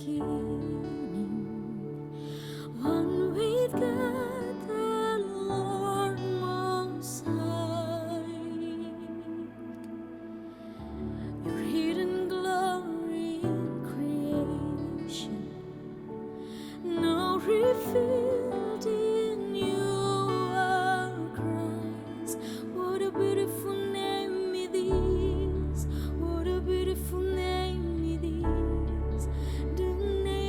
beginning, one with God the Lord Most High. Your hidden glory in creation, now revealed in you are Christ. What a beautiful name it is. What a beautiful name it is. The name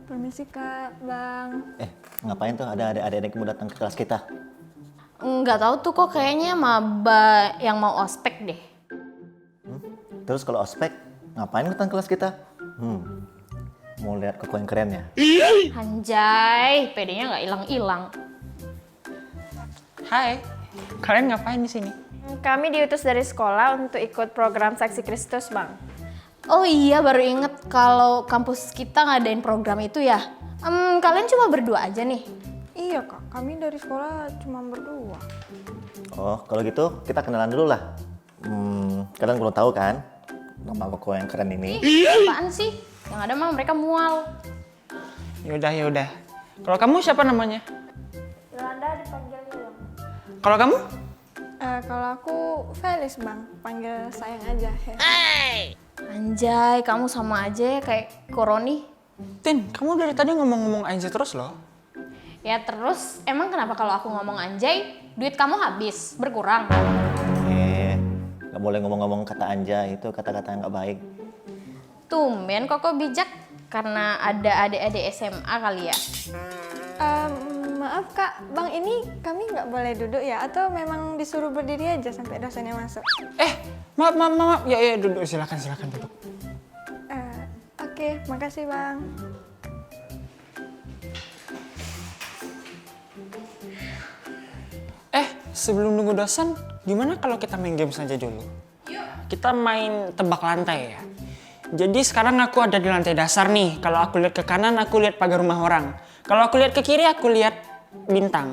Permisi Kak, Bang. Ngapain tuh ada adik-adikmu datang ke kelas kita? Nggak tahu tuh kok kayaknya maba yang mau ospek deh. Terus kalau ospek, ngapain datang ke kelas kita? Mau lihat koko yang keren ya? Anjay, pedenya nggak hilang-hilang. Hai, kalian ngapain di sini? Kami diutus dari sekolah untuk ikut program Saksi Kristus, Bang. Oh iya, baru inget kalau kampus kita ngadain program itu ya. Kalian cuma berdua aja nih? Iya Kak, kami dari sekolah cuma berdua. Oh, kalau gitu kita kenalan dulu lah. Kalian belum tahu kan nama koko yang keren ini? Apaan sih? Yang ada mah mereka mual. Yaudah. Kalau kamu siapa namanya? Yolanda dipanggil Yul. Kalau kamu? Kalau aku Felis Bang, panggil sayang aja. Anjay, kamu sama aja ya kayak Koroni. Tin, kamu dari tadi ngomong-ngomong aja terus loh. Ya terus, emang kenapa kalau aku ngomong anjay, duit kamu habis, berkurang? Gak boleh ngomong-ngomong kata anjay, itu kata-kata yang gak baik. Tumben kok bijak, karena ada adik-adik SMA kali ya? Maaf Kak, Bang ini kami nggak boleh duduk ya? Atau memang disuruh berdiri aja sampai dosennya masuk? Maaf. Ya, duduk. Silakan duduk. Oke, makasih Bang. Sebelum nunggu dosen, gimana kalau kita main game saja dulu? Kita main tebak lantai ya. Jadi sekarang aku ada di lantai dasar nih. Kalau aku lihat ke kanan, aku lihat pagar rumah orang. Kalau aku lihat ke kiri, aku lihat bintang.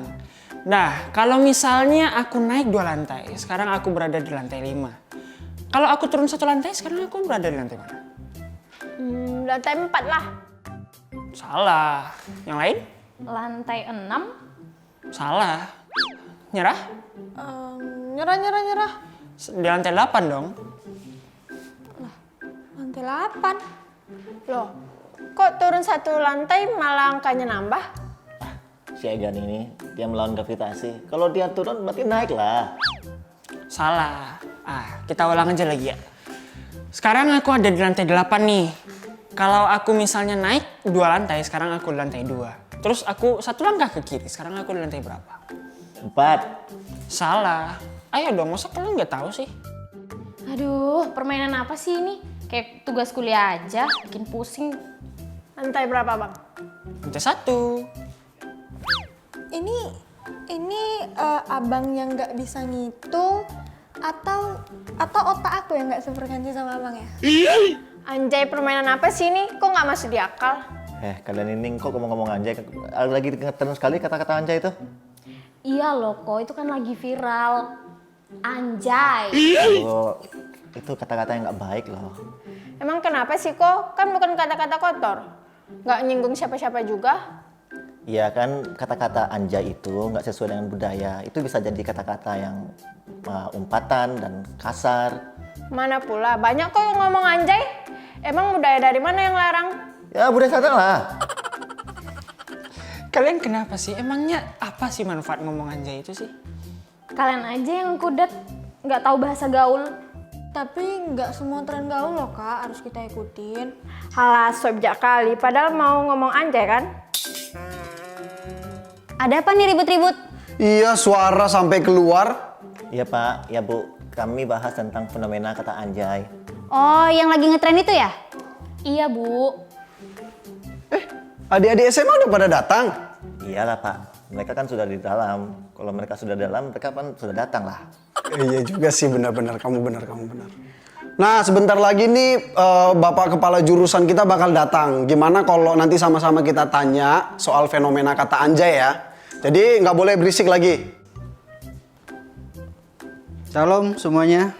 Nah, kalau misalnya aku naik 2 lantai, sekarang aku berada di lantai 5. Kalau aku turun 1 lantai, sekarang aku berada di lantai mana? Lantai 4 lah. Salah. Yang lain? Lantai 6? Salah. Nyerah? Nyerah. Di lantai 8 dong. Lantai 8. Loh, kok turun 1 lantai malah angkanya nambah? Si Egan ini, dia melawan gravitasi. Kalau dia turun berarti naik lah. Salah. Kita ulang aja lagi ya. Sekarang aku ada di lantai 8 nih. Kalau aku misalnya naik 2 lantai, sekarang aku di lantai 2. Terus aku 1 langkah ke kiri, sekarang aku di lantai berapa? 4. Salah. Ayo dong, masa kalian nggak tahu sih? Aduh, permainan apa sih ini? Kayak tugas kuliah aja, bikin pusing. Lantai berapa, Bang? Lantai 1. Ini abang yang nggak bisa ngitung atau otak aku yang nggak sefrekuensi sama abang ya? Anjay, permainan apa sih ini? Kok nggak masuk di akal? Kalian ini kok ngomong-ngomong anjay? Lagi ingetan sekali kata-kata anjay itu. Iya loh, kok itu kan lagi viral. Anjay. Oh, itu kata-kata yang nggak baik loh. Emang kenapa sih kok? Kan bukan kata-kata kotor. Nggak nyinggung siapa-siapa juga. Iya kan, kata-kata anjay itu nggak sesuai dengan budaya. Itu bisa jadi kata-kata yang umpatan dan kasar. Mana pula, banyak kok yang ngomong anjay. Emang budaya dari mana yang larang? Ya budaya sana lah. Kalian kenapa sih? Emangnya apa sih manfaat ngomong anjay itu sih? Kalian aja yang kudet, nggak tahu bahasa gaul. Tapi nggak semua tren gaul loh Kak, harus kita ikutin. Halah, sobjak kali. Padahal mau ngomong anjay kan? Ada apa nih ribut-ribut? Iya, suara sampai keluar. Iya Pak, ya Bu. Kami bahas tentang fenomena kata anjay. Oh, yang lagi ngetren itu ya? Iya, Bu. Adik-adik SMA udah pada datang. Iyalah Pak, mereka kan sudah di dalam. Kalau mereka sudah di dalam, mereka kan sudah datang lah. Iya juga sih, benar-benar. Kamu benar. Nah, sebentar lagi nih Bapak Kepala Jurusan kita bakal datang. Gimana kalau nanti sama-sama kita tanya soal fenomena kata anjay ya? Jadi nggak boleh berisik lagi. Shalom semuanya.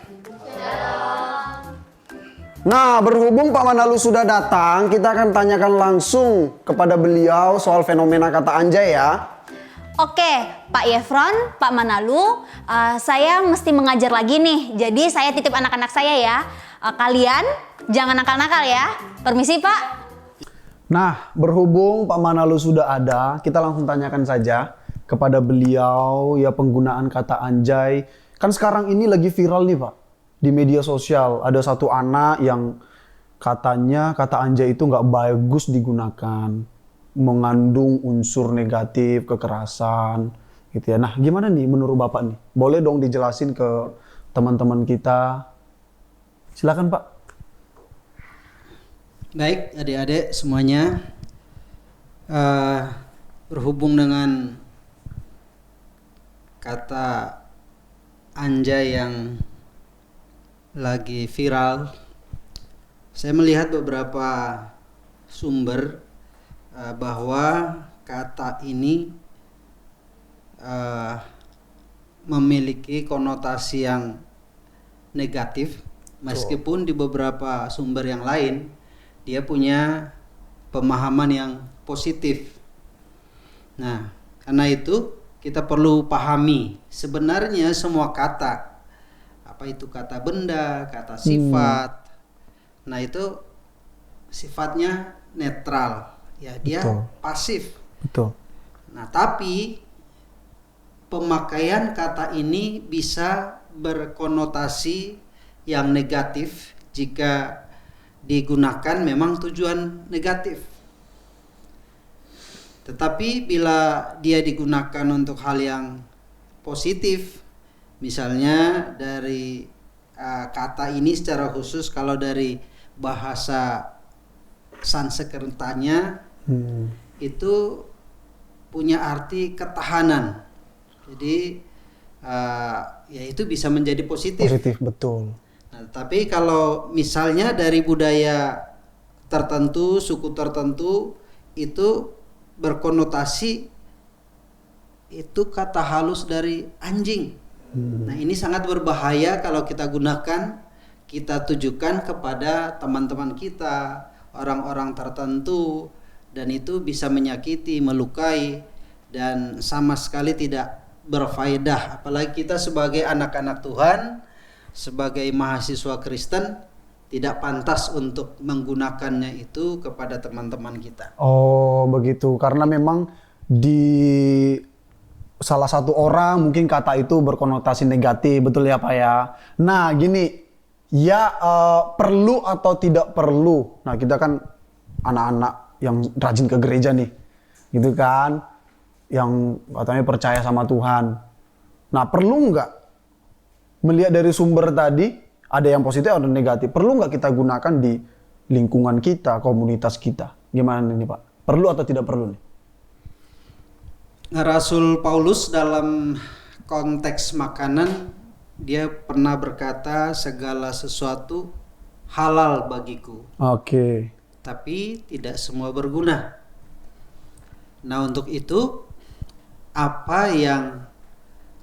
Nah, berhubung Pak Manalu sudah datang, kita akan tanyakan langsung kepada beliau soal fenomena kata anjay ya. Oke, Pak Yefron, Pak Manalu, saya mesti mengajar lagi nih. Jadi saya titip anak-anak saya ya. Kalian jangan nakal-nakal ya. Permisi Pak. Nah, berhubung Pak Manalu sudah ada, kita langsung tanyakan saja kepada beliau ya penggunaan kata anjay. Kan sekarang ini lagi viral nih Pak, di media sosial. Ada satu anak yang katanya kata anjay itu nggak bagus digunakan, mengandung unsur negatif, kekerasan, gitu ya. Nah, gimana nih menurut Bapak nih? Boleh dong dijelasin ke teman-teman kita? Silakan Pak. Baik, adik-adik semuanya, berhubung dengan kata anjay yang lagi viral, saya melihat beberapa sumber bahwa kata ini memiliki konotasi yang negatif, meskipun di beberapa sumber yang lain dia punya pemahaman yang positif. Nah, karena itu kita perlu pahami sebenarnya semua kata, apa itu kata benda, kata sifat. Nah, itu sifatnya netral, ya dia Betul. pasif. Betul. Nah, tapi pemakaian kata ini bisa berkonotasi yang negatif jika digunakan memang tujuan negatif. Tetapi bila dia digunakan untuk hal yang positif, misalnya dari kata ini secara khusus kalau dari bahasa Sanskertanya itu punya arti ketahanan. Jadi ya itu bisa menjadi positif. Positif, betul. Nah, tapi kalau misalnya dari budaya tertentu, suku tertentu itu berkonotasi itu kata halus dari anjing. Nah, ini sangat berbahaya kalau kita gunakan, kita tujukan kepada teman-teman kita, orang-orang tertentu, dan itu bisa menyakiti, melukai, dan sama sekali tidak berfaedah. Apalagi kita sebagai anak-anak Tuhan, sebagai mahasiswa Kristen, tidak pantas untuk menggunakannya itu kepada teman-teman kita. Oh, begitu. Karena memang di salah satu orang mungkin kata itu berkonotasi negatif, betul ya Pak ya? Nah, gini, ya perlu atau tidak perlu. Nah, kita kan anak-anak yang rajin ke gereja nih, gitu kan? Yang katanya percaya sama Tuhan. Nah, perlu nggak melihat dari sumber tadi, ada yang positif, ada yang negatif. Perlu nggak kita gunakan di lingkungan kita, komunitas kita? Gimana nih Pak? Perlu atau tidak perlu nih? Rasul Paulus dalam konteks makanan, dia pernah berkata segala sesuatu halal bagiku. Oke. Tapi tidak semua berguna. Nah, untuk itu apa yang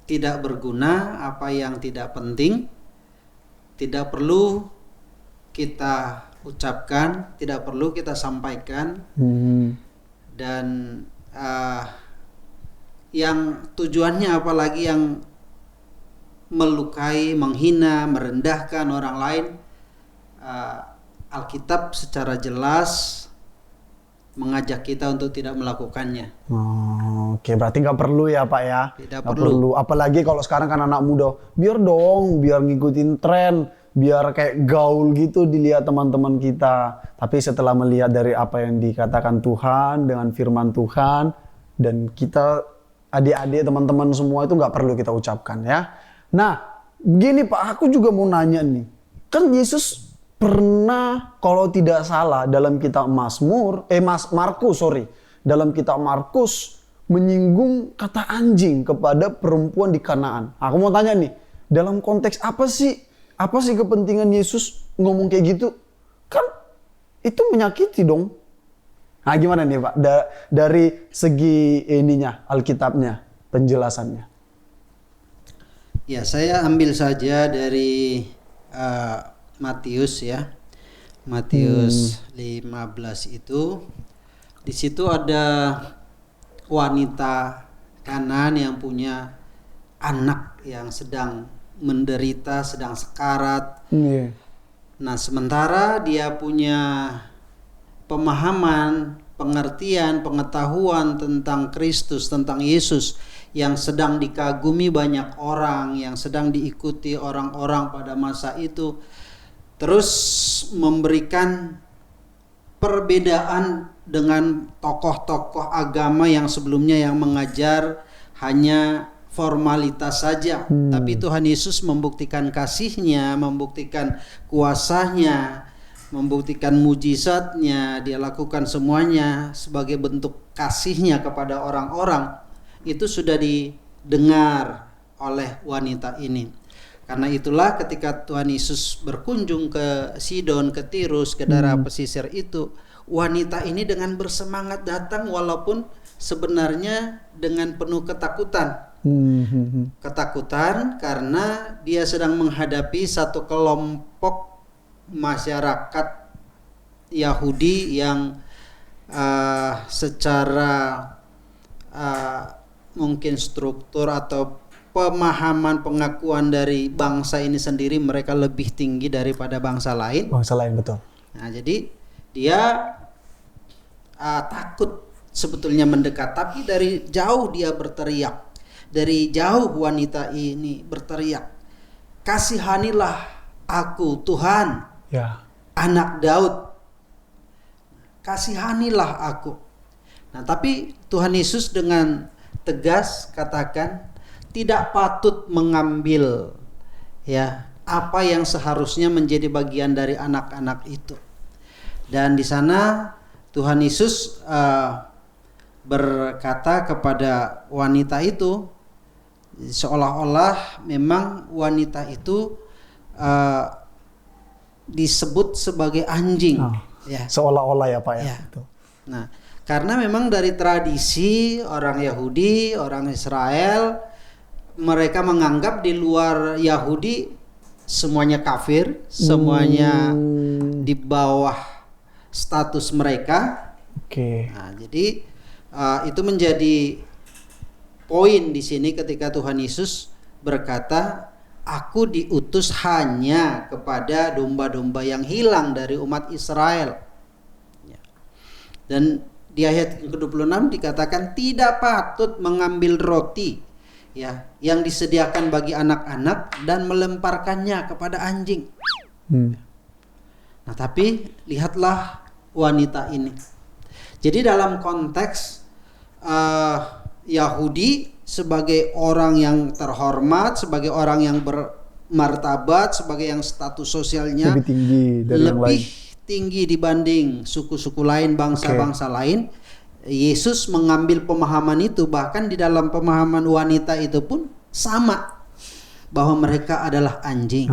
tidak berguna, apa yang tidak penting, tidak perlu kita ucapkan, tidak perlu kita sampaikan, dan yang tujuannya apalagi yang melukai, menghina, merendahkan orang lain, Alkitab secara jelas mengajak kita untuk tidak melakukannya. Oke, berarti nggak perlu ya Pak ya? Tidak Nggak perlu. Apalagi kalau sekarang kan anak muda, biar ngikutin tren, biar kayak gaul gitu dilihat teman-teman kita. Tapi setelah melihat dari apa yang dikatakan Tuhan dengan firman Tuhan, dan kita adik-adik teman-teman semua itu nggak perlu kita ucapkan ya. Nah, gini Pak, aku juga mau nanya nih, kan Yesus pernah kalau tidak salah dalam kitab dalam kitab Markus menyinggung kata anjing kepada perempuan di Kanaan. Aku mau tanya nih, dalam konteks apa sih kepentingan Yesus ngomong kayak gitu? Kan itu menyakiti dong. Nah, gimana nih Pak dari segi ininya, Alkitabnya, penjelasannya? Ya, saya ambil saja dari Matius ya. Matius 15 itu di situ ada wanita Kanaan yang punya anak yang sedang menderita, sedang sekarat. Nah, sementara dia punya pemahaman, pengertian, pengetahuan tentang Kristus, tentang Yesus yang sedang dikagumi banyak orang, yang sedang diikuti orang-orang pada masa itu. terus memberikan perbedaan dengan tokoh-tokoh agama yang sebelumnya yang mengajar hanya formalitas saja, tapi Tuhan Yesus membuktikan kasih-Nya, membuktikan kuasa-Nya, membuktikan mujizat-Nya. Dia lakukan semuanya sebagai bentuk kasih-Nya kepada orang-orang. Itu sudah didengar oleh wanita ini. Karena itulah ketika Tuhan Yesus berkunjung ke Sidon, ke Tirus, ke daerah pesisir itu, wanita ini dengan bersemangat datang walaupun sebenarnya dengan penuh ketakutan. Ketakutan karena dia sedang menghadapi satu kelompok masyarakat Yahudi yang secara mungkin struktur atau pemahaman pengakuan dari bangsa ini sendiri mereka lebih tinggi daripada bangsa lain. Bangsa lain, betul. Nah, jadi dia takut sebetulnya mendekat, tapi dari jauh dia berteriak. Dari jauh wanita ini berteriak, "Kasihanilah aku, Tuhan, Ya. Anak Daud. Kasihanilah aku." Nah, tapi Tuhan Yesus dengan tegas katakan tidak patut mengambil ya apa yang seharusnya menjadi bagian dari anak-anak itu. Dan di sana Tuhan Yesus berkata kepada wanita itu, seolah-olah memang wanita itu disebut sebagai anjing. Ya. Seolah-olah ya Pak ya. Ya. Betul. Nah, karena memang dari tradisi orang Yahudi, orang Israel, mereka menganggap di luar Yahudi semuanya kafir, semuanya di bawah status mereka. Oke. Nah, jadi itu menjadi poin di sini ketika Tuhan Yesus berkata, "Aku diutus hanya kepada domba-domba yang hilang dari umat Israel." Ya. Dan di ayat ke-26 dikatakan tidak patut mengambil roti ya yang disediakan bagi anak-anak dan melemparkannya kepada anjing. Nah, tapi lihatlah wanita ini. Jadi dalam konteks Yahudi sebagai orang yang terhormat, sebagai orang yang bermartabat, sebagai yang status sosialnya Lebih tinggi dari yang lain. tinggi dibanding suku-suku lain, bangsa-bangsa lain. Yesus mengambil pemahaman itu, bahkan di dalam pemahaman wanita itu pun sama, bahwa mereka adalah anjing,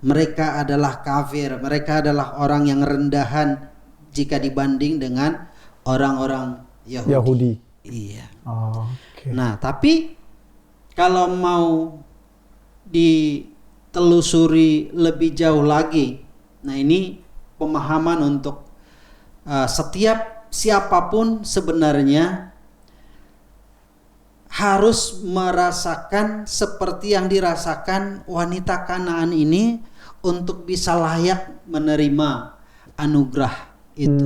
mereka adalah kafir, mereka adalah orang yang rendahan jika dibanding dengan orang-orang Yahudi. Iya. Okay. Nah, tapi kalau mau ditelusuri lebih jauh lagi, nah ini pemahaman untuk setiap siapapun sebenarnya harus merasakan seperti yang dirasakan wanita Kanaan ini untuk bisa layak menerima anugerah itu.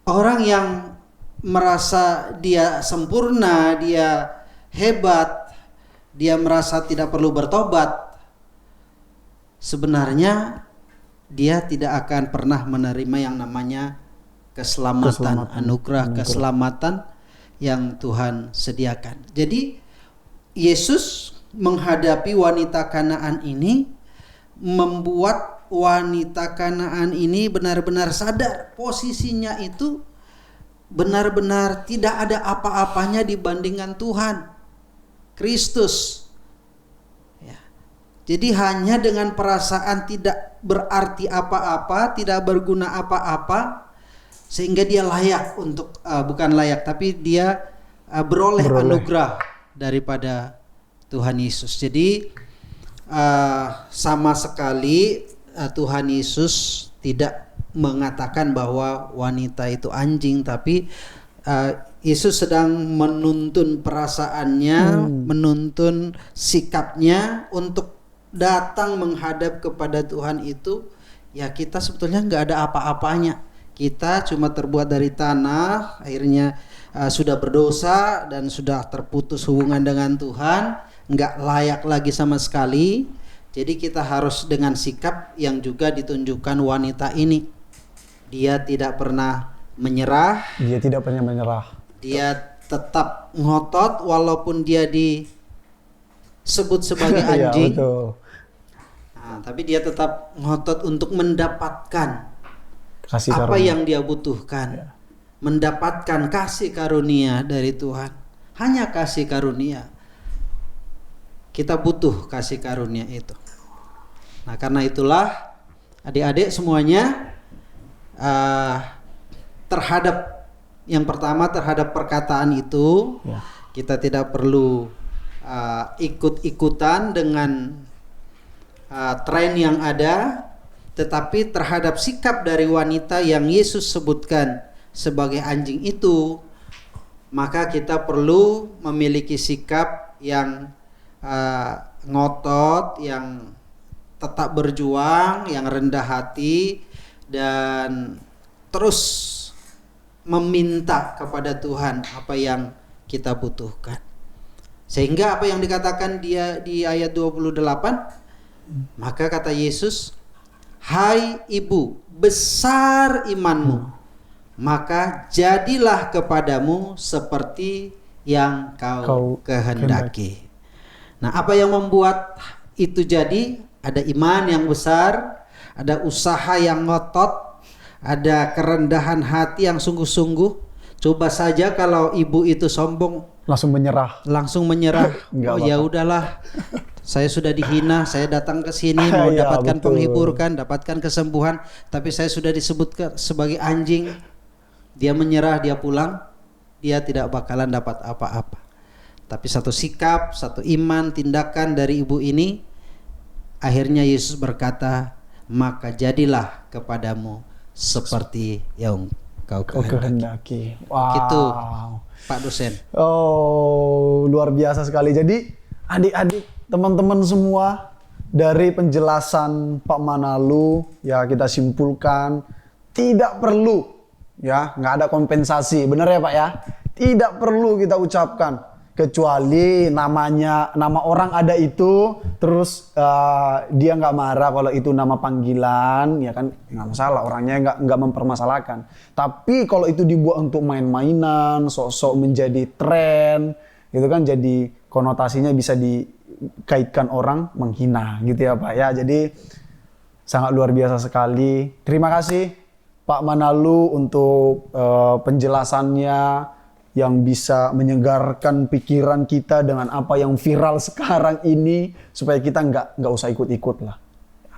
Orang yang merasa dia sempurna, dia hebat, dia merasa tidak perlu bertobat, sebenarnya dia tidak akan pernah menerima yang namanya keselamatan. Anugerah keselamatan yang Tuhan sediakan. Jadi Yesus menghadapi wanita Kanaan ini membuat wanita Kanaan ini benar-benar sadar posisinya itu benar-benar tidak ada apa-apanya dibandingkan Tuhan Kristus. Ya. Jadi hanya dengan perasaan tidak berarti apa-apa, tidak berguna apa-apa, sehingga dia layak untuk bukan layak, tapi dia beroleh anugerah daripada Tuhan Yesus. Jadi sama sekali Tuhan Yesus tidak mengatakan bahwa wanita itu anjing, tapi Yesus sedang menuntun perasaannya, menuntun sikapnya untuk datang menghadap kepada Tuhan itu. Ya, kita sebetulnya nggak ada apa-apanya. Kita cuma terbuat dari tanah, akhirnya sudah berdosa dan sudah terputus hubungan dengan Tuhan, nggak layak lagi sama sekali. Jadi kita harus dengan sikap yang juga ditunjukkan wanita ini. Dia tidak pernah menyerah. Dia tidak pernah menyerah. Dia tetap ngotot walaupun dia disebut sebagai Iya, anjing. betul. Nah, tapi dia tetap ngotot untuk mendapatkan Kasih apa karunia. yang dia butuhkan. Mendapatkan kasih karunia dari Tuhan. Hanya kasih karunia. Kita butuh kasih karunia itu. Nah, karena itulah adik-adik semuanya terhadap yang pertama terhadap perkataan itu kita tidak perlu ikut-ikutan dengan tren yang ada, tetapi terhadap sikap dari wanita yang Yesus sebutkan sebagai anjing itu, maka kita perlu memiliki sikap yang ngotot, yang tetap berjuang, yang rendah hati, dan terus meminta kepada Tuhan apa yang kita butuhkan. Sehingga apa yang dikatakan dia di ayat 28, maka kata Yesus, "Hai ibu, besar imanmu, maka jadilah kepadamu seperti yang kau kehendaki." Nah, apa yang membuat itu jadi? Ada iman yang besar, ada usaha yang ngotot, ada kerendahan hati yang sungguh-sungguh. Coba saja kalau ibu itu sombong, Langsung menyerah. Oh ya udahlah, saya sudah dihina, saya datang ke sini mau Iya, dapatkan betul. penghiburan, dapatkan kesembuhan, tapi saya sudah disebut sebagai anjing. Dia menyerah, dia pulang, dia tidak bakalan dapat apa-apa. Tapi satu sikap, satu iman, tindakan dari ibu ini, akhirnya Yesus berkata, "Maka jadilah kepadamu seperti yang kau kehendaki." Wow. Gitu, Pak dosen. Oh, luar biasa sekali. Jadi adik-adik, teman-teman semua, dari penjelasan Pak Manalu ya kita simpulkan tidak perlu ya, nggak ada kompensasi, benar ya Pak ya? Tidak perlu kita ucapkan kecuali nama orang ada itu, terus dia nggak marah kalau itu nama panggilan, ya kan nggak masalah, orangnya nggak mempermasalahkan. Tapi kalau itu dibuat untuk main-mainan, sok-sok menjadi tren, gitu kan, jadi konotasinya bisa dikaitkan orang menghina, gitu ya Pak ya. Jadi sangat luar biasa sekali. Terima kasih Pak Manalu untuk penjelasannya yang bisa menyegarkan pikiran kita dengan apa yang viral sekarang ini, supaya kita nggak usah ikut-ikut lah.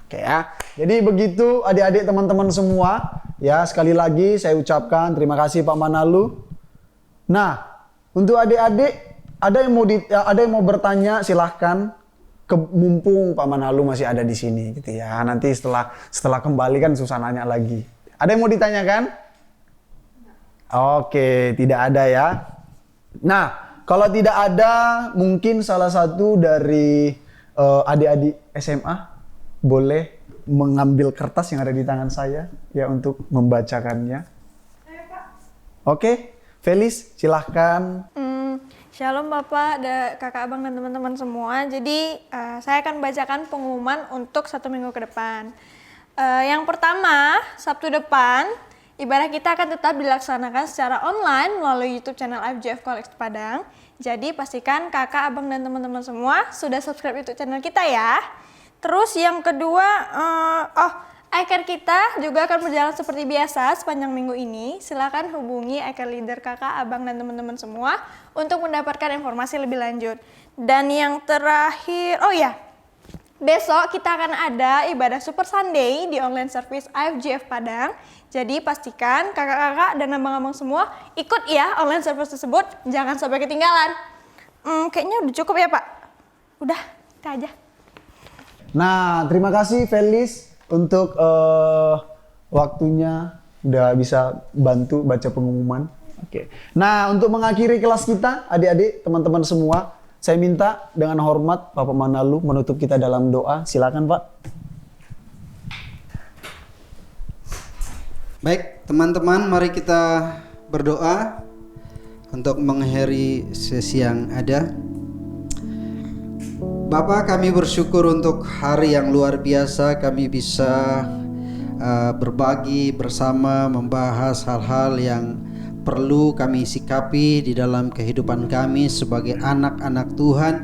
Oke ya. Jadi begitu adik-adik, teman-teman semua ya, sekali lagi saya ucapkan terima kasih Pak Manalu. Nah, untuk adik-adik ada yang mau bertanya, silahkan. Mumpung Pak Manalu masih ada di sini gitu ya. Nanti setelah kembali kan susah nanya lagi. Ada yang mau ditanyakan? Oke, tidak ada ya. Nah, kalau tidak ada, mungkin salah satu dari adik-adik SMA boleh mengambil kertas yang ada di tangan saya ya untuk membacakannya. Oke, Felis, silahkan. Shalom Bapak, kakak abang dan teman-teman semua. Jadi saya akan bacakan pengumuman untuk 1 minggu ke depan. Yang pertama, Sabtu depan, ibadah kita akan tetap dilaksanakan secara online melalui YouTube channel IFJF College Padang. Jadi pastikan kakak, abang, dan teman-teman semua sudah subscribe YouTube channel kita ya. Terus yang kedua, iCare kita juga akan berjalan seperti biasa sepanjang minggu ini. Silakan hubungi iCare leader kakak, abang, dan teman-teman semua untuk mendapatkan informasi lebih lanjut. Dan yang terakhir, besok kita akan ada ibadah Super Sunday di online service IFJF Padang. Jadi pastikan kakak-kakak dan abang-abang semua ikut ya online service tersebut. Jangan sampai ketinggalan. Kayaknya udah cukup ya Pak. Udah, kita aja. Nah, terima kasih Felis untuk waktunya udah bisa bantu baca pengumuman. Oke. Nah, untuk mengakhiri kelas kita, adik-adik, teman-teman semua, saya minta dengan hormat Bapak Manalu menutup kita dalam doa. Silakan Pak. Baik, teman-teman, mari kita berdoa untuk mengakhiri sesi yang ada. Bapak, kami bersyukur untuk hari yang luar biasa. Kami bisa berbagi bersama, membahas hal-hal yang perlu kami sikapi di dalam kehidupan kami sebagai anak-anak Tuhan.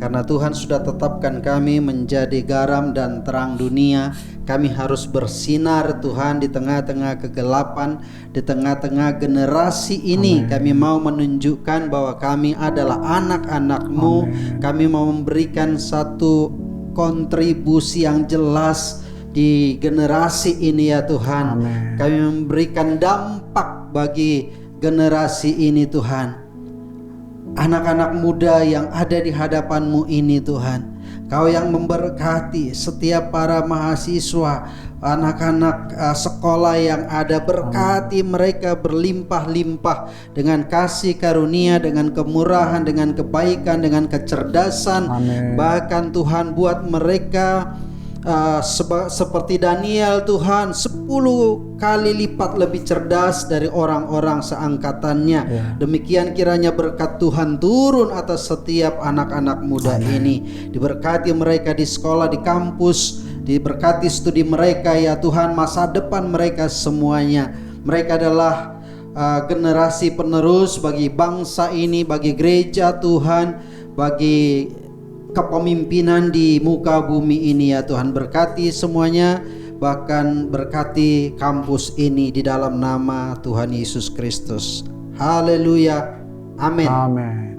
Karena Tuhan sudah tetapkan kami menjadi garam dan terang dunia. Kami harus bersinar Tuhan di tengah-tengah kegelapan, di tengah-tengah generasi ini. Kami mau menunjukkan bahwa kami adalah anak-anak-Mu. Kami mau memberikan satu kontribusi yang jelas di generasi ini ya Tuhan. Kami memberikan dampak bagi generasi ini Tuhan. Anak-anak muda yang ada di hadapan-Mu ini Tuhan, Kau yang memberkati setiap para mahasiswa, anak-anak sekolah yang ada, berkati mereka berlimpah-limpah dengan kasih karunia, dengan kemurahan, dengan kebaikan, dengan kecerdasan. Bahkan Tuhan buat mereka seperti Daniel Tuhan 10 kali lipat lebih cerdas dari orang-orang seangkatannya. Demikian kiranya berkat Tuhan turun atas setiap anak-anak muda ini. Diberkati mereka di sekolah, di kampus, diberkati studi mereka ya Tuhan, masa depan mereka semuanya. Mereka adalah generasi penerus bagi bangsa ini, bagi gereja Tuhan, bagi kepemimpinan di muka bumi ini ya Tuhan. Berkati semuanya, bahkan berkati kampus ini di dalam nama Tuhan Yesus Kristus. Haleluya. Amin. Amin.